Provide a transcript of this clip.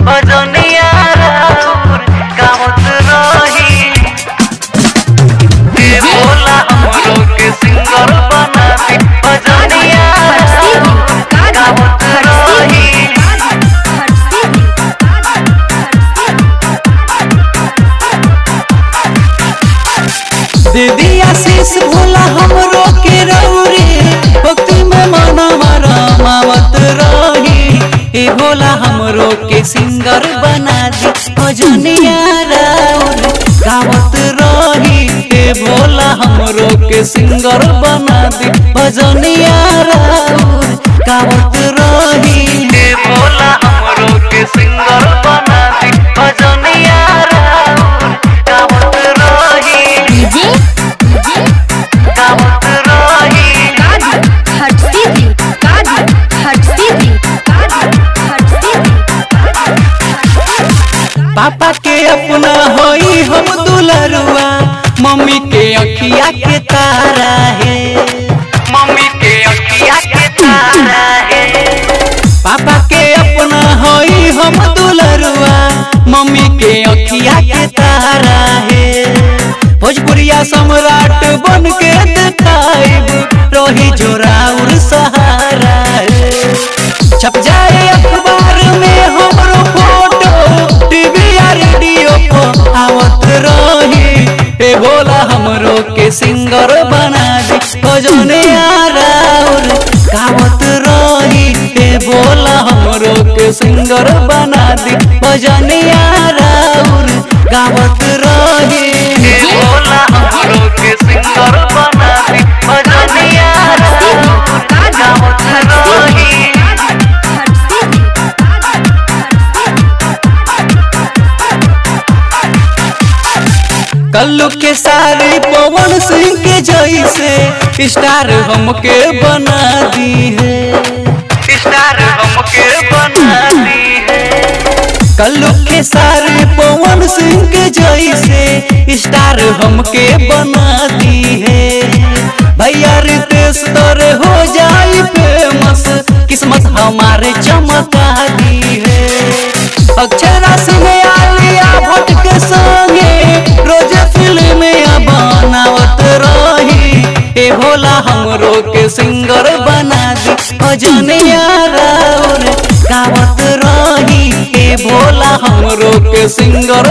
भजनिया राउर गावत रही। ए भोला हमरो के सिंगर बना दी भजनिया राउर गावत रही। दीदी आशीष भोला हमरो के रौरे भक्ति में मनवा रमावत रही। ए भोला हमरो के सिंगर बना दी भजनिया राउर गावत रही। ए भोला हमरो के सिंगर बना दी भजनिया राउर गावत रही। ए भोला हमरो के सिंगर बना दी भजनिया राउर गावत रही। गावत रही। पापा के अपना होई हम दुलरुआ मम्मी के अखिया के तारा है। मम्मी के अखिया के तारा है। पापा के अपना होई हम दुलरुआ मम्मी के अखिया के तारा है। भोजपुरिया सम्राट बन के दिखाइब रोही जोराउर सहारा है। छप जाए अखबार में हमरो फोटो टीवी या रेडियो पर आवत रही। ए भोला हमरो के सिंगर बना दी भजनिया राउर गावत रही। ए भोला हमरो के सिंगर बना दी भजनिया राउर गावत रही। ए भोला हमरो के सिंगर बना दी भजनिया राउर गावत रही। कल्लू के सारी पवन सिंह के जैसे स्टार हमके बना दी है। स्टार हमके बना दी है। कल्लू के सारे पवन सिंह के जैसे स्टार हमके बना दी है। भैया रितेश तोरे हो जाई फेमस किस्मत हमारे चमका दी है। अक्षरा सिंह आलिया भट्ट के संगे रोज फिल्म बनावत रही। ए भोला हमरो के सिंगर बना दी भजनिया राउर गावत रही। ए भोला हमरो के सिंगर